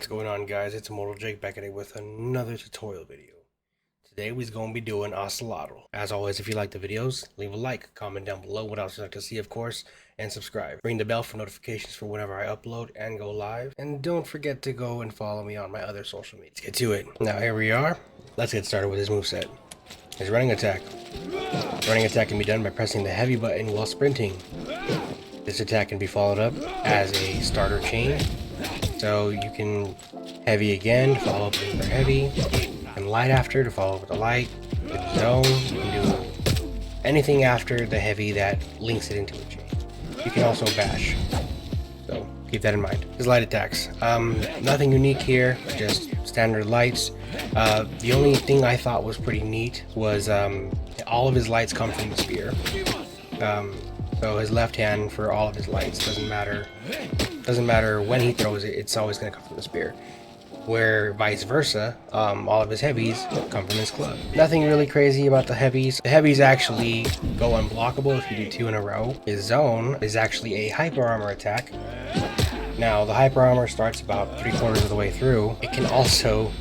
What's going on, guys? It's Immortal Jake back at it with another tutorial video. Today we're going to be doing Ocelotl. As always, if you like the videos, leave a like, comment down below what else you'd like to see, of course, and subscribe. Ring the bell for notifications for whenever I upload and go live. And don't forget to go and follow me on my other social media. Let's get to it. Now here we are. Let's get started with his moveset. His running attack. Running attack can be done by pressing the heavy button while sprinting. This attack can be followed up as a starter chain. So you can heavy again, follow up with heavy, and light after to follow up with the light, with zone. You can do anything after the heavy that links it into a chain. You can also bash, so keep that in mind. His light attacks, nothing unique here, just standard lights. The only thing I thought was pretty neat was all of his lights come from the spear. So his left hand for all of his lights doesn't matter when he throws it, it's always going to come from the spear. Where vice versa, all of his heavies come from his club. Nothing really crazy about the heavies. The heavies actually go unblockable if you do 2 in a row. His zone is actually a hyper armor attack. Now the hyper armor starts about 3/4 of the way through. It can also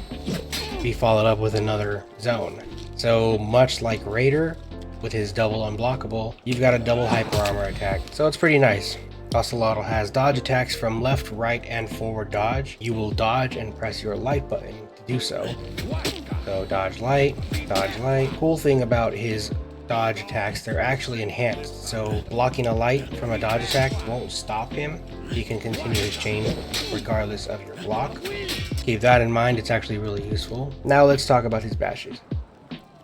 be followed up with another zone. So much like Raider with his double unblockable, you've got a double hyper armor attack. So it's pretty nice. Ocelotl has dodge attacks from left, right, and forward dodge. You will dodge and press your light button to do so. So dodge light, dodge light. Cool thing about his dodge attacks, they're actually enhanced. So blocking a light from a dodge attack won't stop him. He can continue his chain regardless of your block. Keep that in mind, it's actually really useful. Now let's talk about his bashes.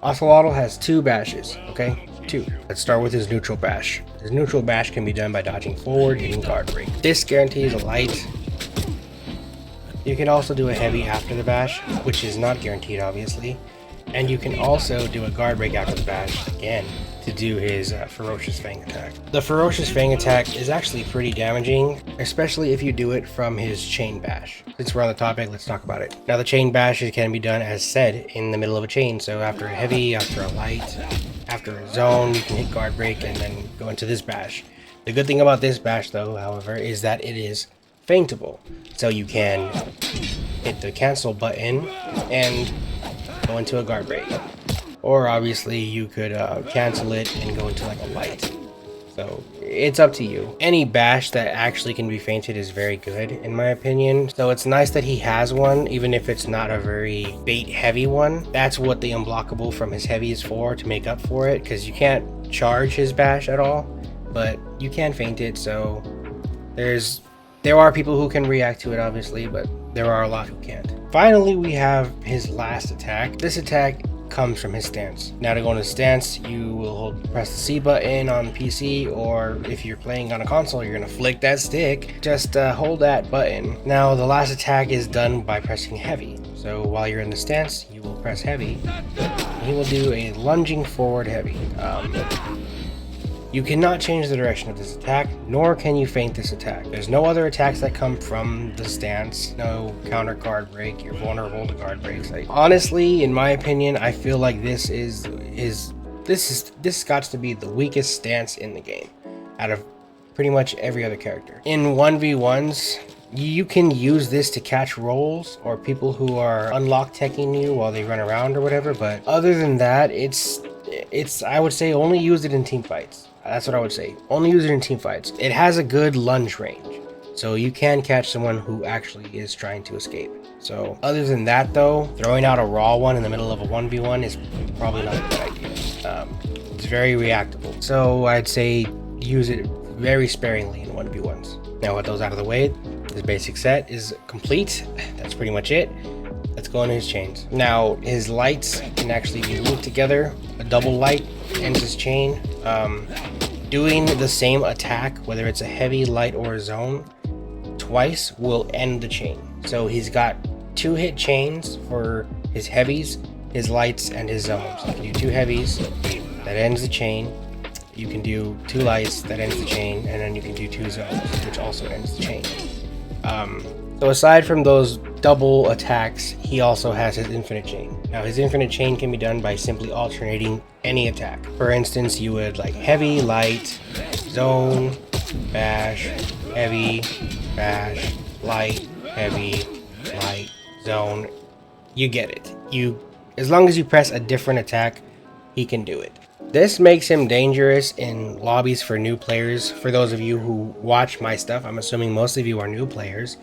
Ocelotl has 2 bashes, okay? 2. Let's start with his neutral bash. His neutral bash can be done by dodging forward, hitting guard break. This guarantees a light. You can also do a heavy after the bash, which is not guaranteed obviously. And you can also do a guard break after the bash, again, to do his Ferocious Fang attack. The Ferocious Fang attack is actually pretty damaging, especially if you do it from his chain bash. Since we're on the topic, let's talk about it. Now the chain bash can be done as said in the middle of a chain, so after a heavy, after a light, after a zone, you can hit guard break and then go into this bash. The good thing about this bash though, however, is that it is feintable. So you can hit the cancel button and go into a guard break. Or obviously you could cancel it and go into like a light. So it's up to you. Any bash that actually can be feinted is very good in my opinion. So it's nice that he has one, even if it's not a very bait heavy one. That's what the unblockable from his heavy is for, to make up for it, because you can't charge his bash at all, but you can feint it. So there are people who can react to it obviously, but there are a lot who can't. Finally, we have his last attack. This attack comes from his stance. Now to go into stance, you will press the C button on PC, or if you're playing on a console, you're gonna flick that stick. Just hold that button. Now the last attack is done by pressing heavy. So while you're in the stance, you will press heavy. He will do a lunging forward heavy. You cannot change the direction of this attack, nor can you feint this attack. There's no other attacks that come from the stance, no counter guard break, you're vulnerable to guard breaks. Honestly, in my opinion, I feel like this got to be the weakest stance in the game, out of pretty much every other character. In 1v1s, you can use this to catch rolls or people who are unlock teching you while they run around or whatever, but other than that, it's I would say only use it in team fights. That's what I would say. Only use it in team fights. It has a good lunge range, so you can catch someone who actually is trying to escape. So other than that though, throwing out a raw one in the middle of a 1v1 is probably not a good idea. It's very reactable. So I'd say use it very sparingly in 1v1s. Now with those out of the way, his basic set is complete. That's pretty much it. Let's go into his chains. Now his lights can actually be looped together. A double light ends his chain. Doing the same attack, whether it's a heavy, light, or a zone, twice will end the chain. So he's got 2 hit chains for his heavies, his lights, and his zones. You can do 2 heavies, that ends the chain. You can do 2 lights, that ends the chain, and then you can do 2 zones, which also ends the chain. So aside from those double attacks, he also has his infinite chain. Now his infinite chain can be done by simply alternating any attack. For instance, you would like heavy, light, zone, bash, heavy, bash, light, heavy, light, zone. You get it. As long as you press a different attack, he can do it. This makes him dangerous in lobbies for new players. For those of you who watch my stuff, I'm assuming most of you are new players.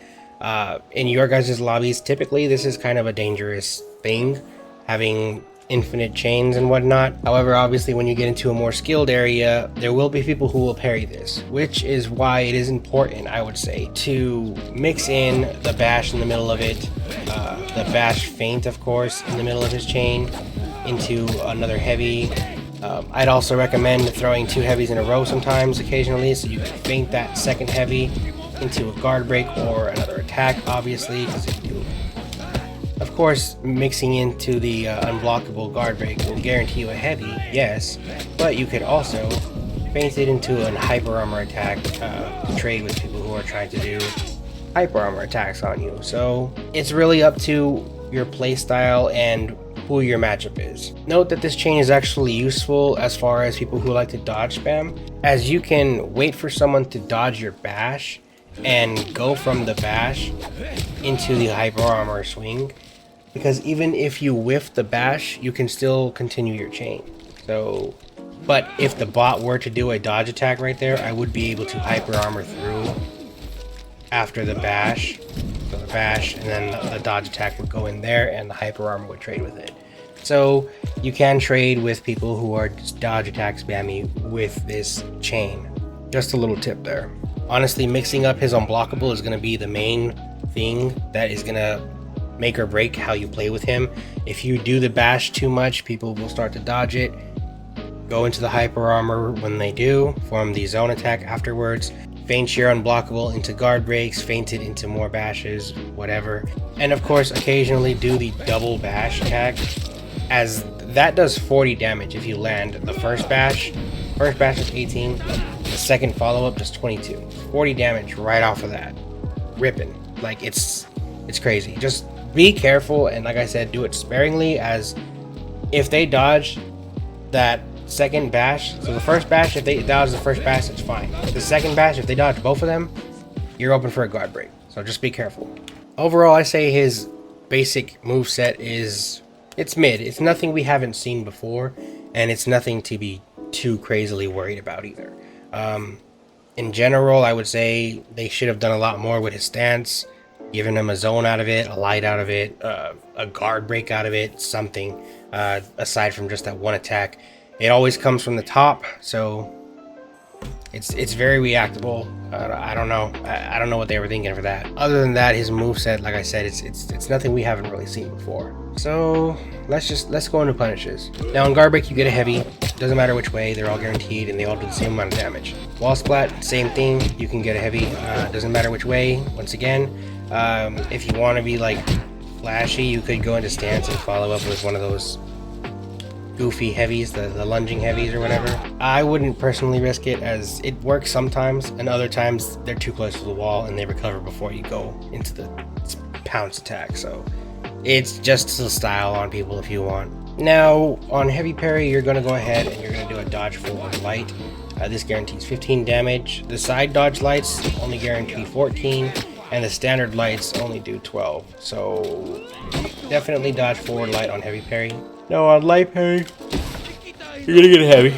In your guys' lobbies, typically this is kind of a dangerous thing, having infinite chains and whatnot. However, obviously when you get into a more skilled area, there will be people who will parry this, which is why it is important, I would say, to mix in the bash in the middle of it, the bash feint, of course, in the middle of his chain, into another heavy. I'd also recommend throwing 2 heavies in a row sometimes, occasionally, so you can feint that second heavy into a guard break or another attack, obviously, because if you, of course, mixing into the unblockable guard break will guarantee you a heavy, yes, but you could also feint it into an hyper armor attack, trade with people who are trying to do hyper armor attacks on you. So it's really up to your playstyle and who your matchup is. Note that this chain is actually useful as far as people who like to dodge spam, as you can wait for someone to dodge your bash and go from the bash into the hyper armor swing, because even if you whiff the bash, you can still continue your chain. So, but if the bot were to do a dodge attack right there, I would be able to hyper armor through after the bash. So the bash and then the dodge attack would go in there and the hyper armor would trade with it. So you can trade with people who are just dodge attack spammy with this chain. Just a little tip there. Honestly, mixing up his unblockable is going to be the main thing that is going to make or break how you play with him. If you do the bash too much, people will start to dodge it, go into the hyper armor when they do, form the zone attack afterwards, feint your unblockable into guard breaks, feint it into more bashes, whatever. And of course, occasionally do the double bash attack, as that does 40 damage if you land the first bash. First bash is 18, the second follow-up does 22. 40 damage right off of that. Ripping. Like, it's crazy. Just be careful, and like I said, do it sparingly, as if they dodge that second bash, so the first bash, if they dodge the first bash, it's fine. The second bash, if they dodge both of them, you're open for a guard break. So just be careful. Overall, I say his basic moveset it's mid. It's nothing we haven't seen before, and it's nothing to be too crazily worried about either. In general, I would say they should have done a lot more with his stance, giving him a zone out of it, a light out of it, a guard break out of it, something, aside from just that one attack. It always comes from the top, so it's very reactable. I don't know. I don't know what they were thinking for that. Other than that, his moveset, like I said, it's nothing we haven't really seen before. So let's go into punishes. Now in guard break, you get a heavy. Doesn't matter which way, they're all guaranteed, and they all do the same amount of damage. Wall splat, same thing. You can get a heavy. Doesn't matter which way. Once again, if you want to be like flashy, you could go into stance and follow up with one of those goofy heavies, the lunging heavies or whatever. I wouldn't personally risk it, as it works sometimes, and other times they're too close to the wall and they recover before you go into the pounce attack. So it's just a style on people if you want. Now on heavy parry, you're going to go ahead and you're going to do a dodge forward light. This guarantees 15 damage. The side dodge lights only guarantee 14, and the standard lights only do 12. So definitely dodge forward light on heavy parry. Now on light parry, you're gonna get a heavy.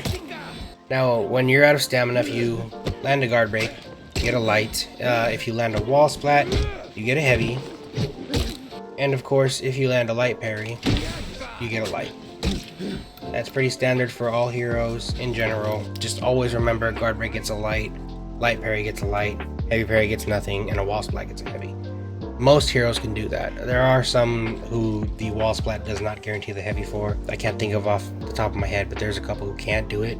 Now when you're out of stamina, if you land a guard break, you get a light. If you land a wall splat, you get a heavy. And of course, if you land a light parry, you get a light. That's pretty standard for all heroes in general. Just always remember, guard break gets a light parry gets a light, heavy parry gets nothing, and a wall splat gets a heavy. Most heroes can do that. There are some who the wall splat does not guarantee the heavy for. I can't think of off the top of my head, but there's a couple who can't do it.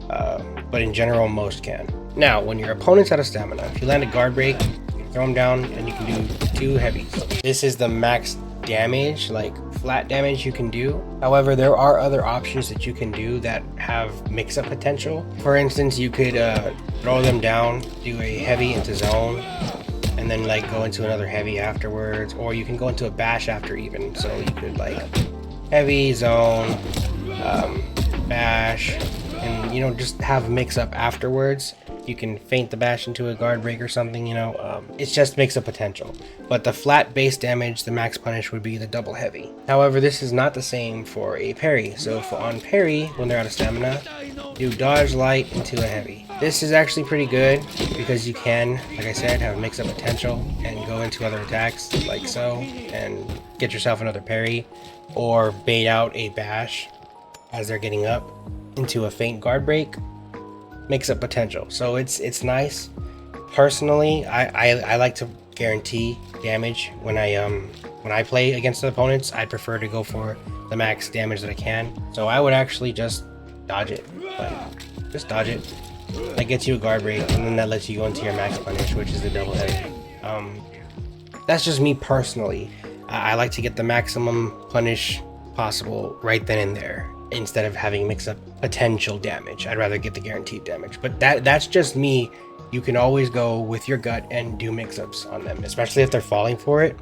But in general, most can. Now, when your opponent's out of stamina, if you land a guard break, you can throw them down and you can do 2 heavies. This is the max damage, like flat damage you can do. However, there are other options that you can do that have mix-up potential. For instance, you could throw them down, do a heavy into zone, and then like go into another heavy afterwards, or you can go into a bash after even. So you could like heavy, zone, bash, and just have mix up afterwards. you can feint the bash into a guard break or something, you know. It's just mix-up potential. But the flat base damage, the max punish would be the double heavy. However, this is not the same for a parry. So for on parry, when they're out of stamina, you dodge light into a heavy. This is actually pretty good because you can, like I said, have mix-up potential and go into other attacks like so and get yourself another parry or bait out a bash as they're getting up into a feint guard break. Mix-up potential. So it's nice. Personally, I like to guarantee damage when I play against the opponents. I prefer to go for the max damage that I can. So I would actually just dodge it. Like, just dodge it. That gets you a guard break, and then that lets you go into your max punish, which is the double heavy. That's just me personally. I like to get the maximum punish possible right then and there, instead of having mix up potential damage. I'd rather get the guaranteed damage. But that's just me. You can always go with your gut and do mix-ups on them, especially if they're falling for it.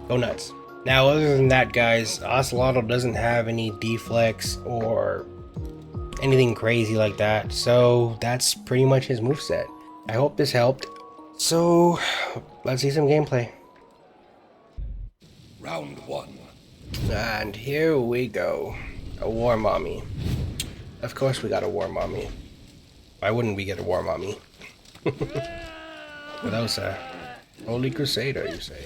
Go nuts. Now, other than that, guys, Ocelotl doesn't have any deflex or anything crazy like that, so that's pretty much his moveset. I hope this helped. So let's see some gameplay. Round 1. And here we go. A war mommy. Of course we got a war mommy. Why wouldn't we get a war mommy? But that was a holy crusader, you say.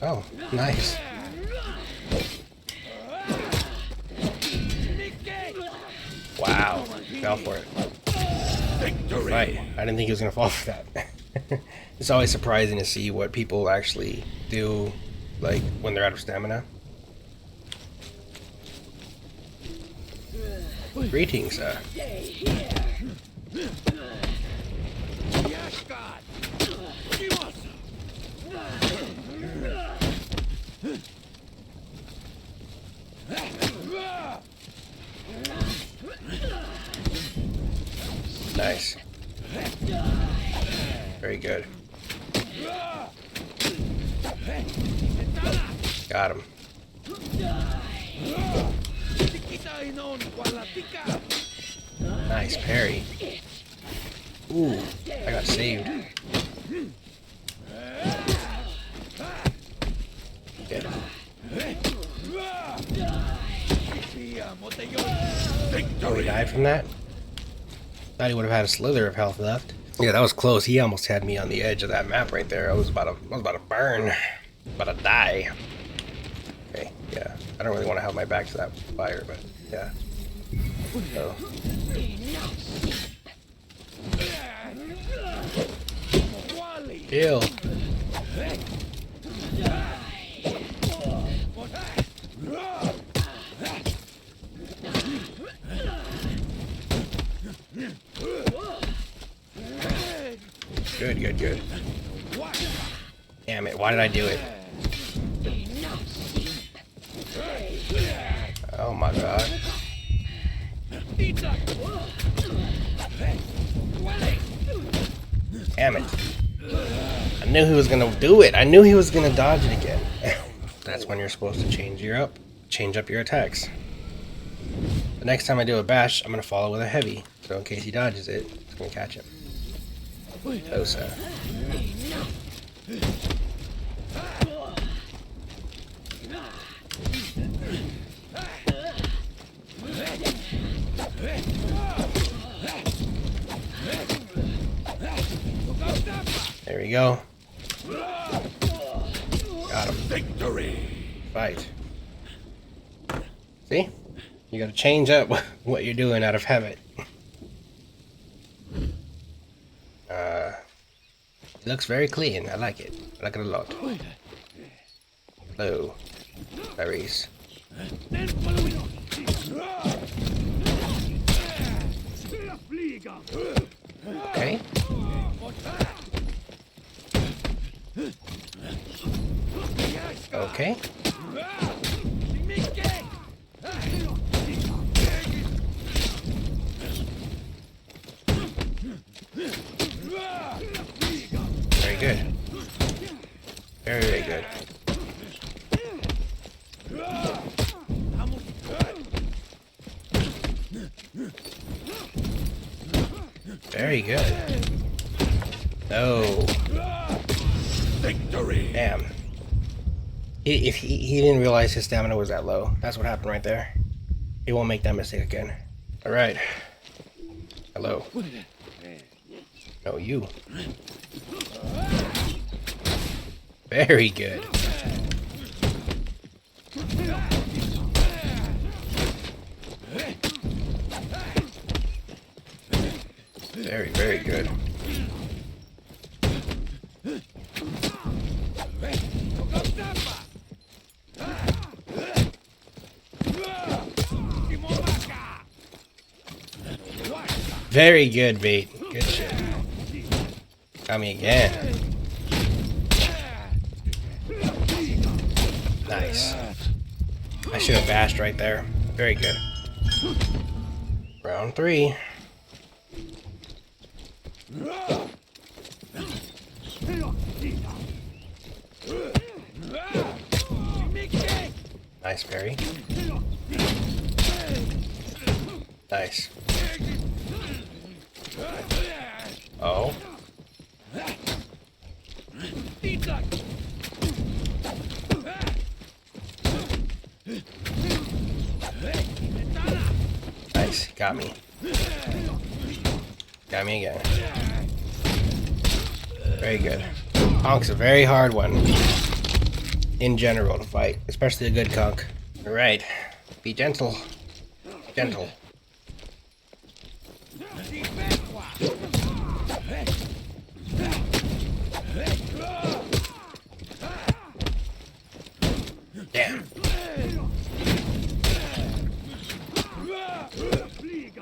Oh, nice. Wow, fell for it. Victory. Right, I didn't think he was gonna fall for that. It's always surprising to see what people actually do, like when they're out of stamina. Greetings, sir. Nice. Very good. Got him. Nice parry. Ooh, I got saved. Get him. Oh, he died from that? Thought he would have had a slither of health left. Yeah, that was close. He almost had me on the edge of that map right there. I was about to burn. About to die. Okay, yeah. I don't really want to have my back to that fire, but yeah. So. Kill. Good, good, good. Damn it, why did I do it? Oh my god. Damn it. I knew he was gonna do it. I knew he was gonna dodge it again. That's when you're supposed to change up your attacks. The next time I do a bash, I'm gonna follow with a heavy. So in case he dodges it, it's gonna catch him. Oh, sir. There we go. Got him. Victory. Fight. See? You gotta change up what you're doing out of habit. It looks very clean. I like it. I like it a lot. Hello. Berries. Okay. Okay. good. Very, very good. Very good. Oh. Victory. Damn. If he didn't realize his stamina was that low. That's what happened right there. He won't make that mistake again. Alright. Hello. No, you. Very good. Very, very good. Very good, bait. Good shit. Got me again. Nice. I should have bashed right there. Very good. Round 3. Nice parry. Nice. Oh. Nice. Got me. Got me again. Very good. Conk's a very hard one. In general to fight. Especially a good conk. Alright. Be gentle. Gentle. Damn.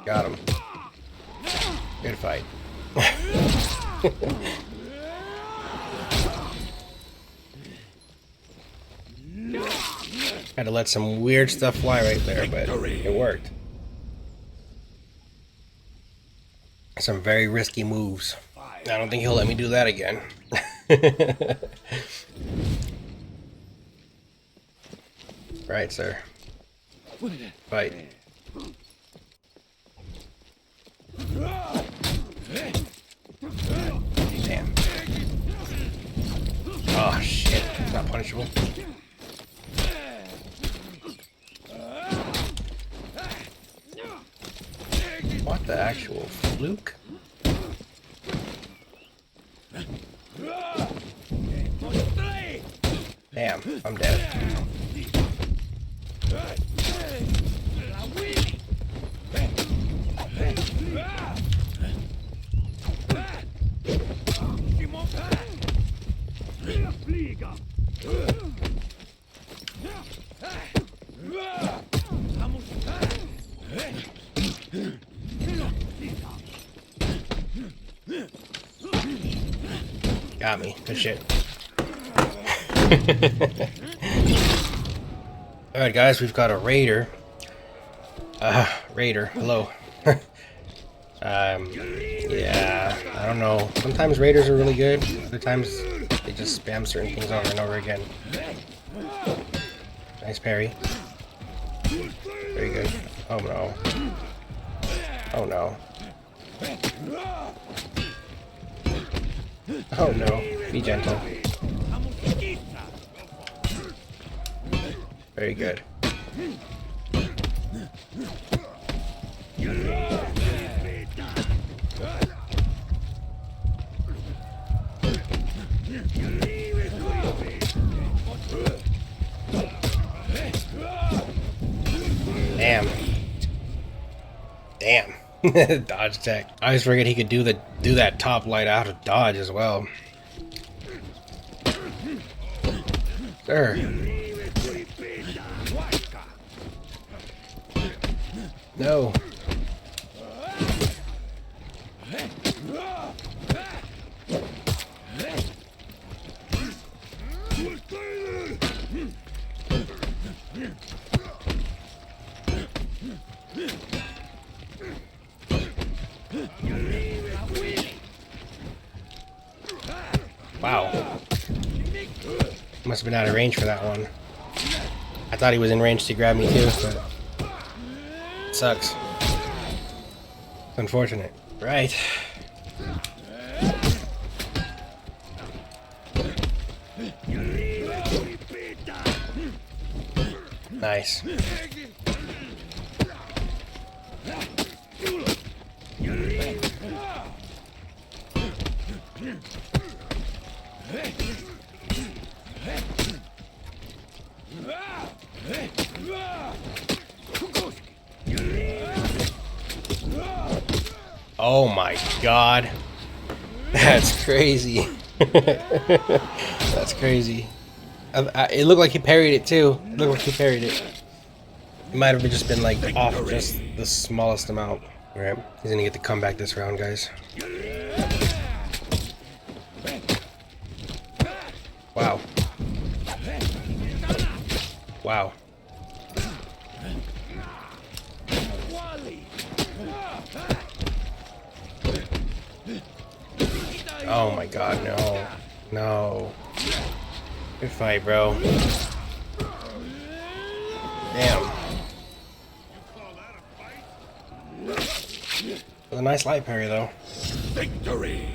Got him. Good fight. Had to let some weird stuff fly right there, but it worked. Some very risky moves. I don't think he'll let me do that again. Right, sir. Fight. Damn. Oh, shit. It's not punishable. What the actual fluke? Damn, I'm dead. Got me. Good shit. Alright guys, we've got a raider. Raider, hello. Yeah, I don't know. Sometimes raiders are really good. Other times they just spam certain things over and over again. Nice parry. Very good. Oh no. Oh no. Oh no. Be gentle. Very good. Damn. Damn. Dodge tech. I always forget he could do that top light out of dodge as well. Sir. No. Wow. Must have been out of range for that one. I thought he was in range to grab me too, but it sucks. It's unfortunate. Right. Nice. Oh my god. That's crazy. That's crazy. It looked like he parried it too. It looked like he parried it. It might have just been like off just the smallest amount. Alright, he's gonna get the comeback this round, guys. Wow. Wow. Oh my god, no. No. Good fight, bro. Damn. A nice light parry, though. Victory!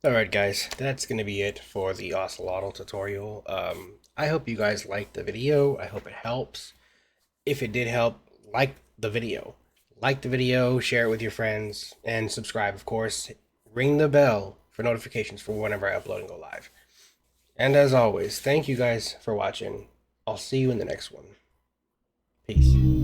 Alright, guys. That's going to be it for the Ocelotl tutorial. I hope you guys liked the video. I hope it helps. If it did help, like the video. Like the video, share it with your friends, and subscribe, of course. Ring the bell for notifications for whenever I upload and go live. And as always, thank you guys for watching. I'll see you in the next one. Peace.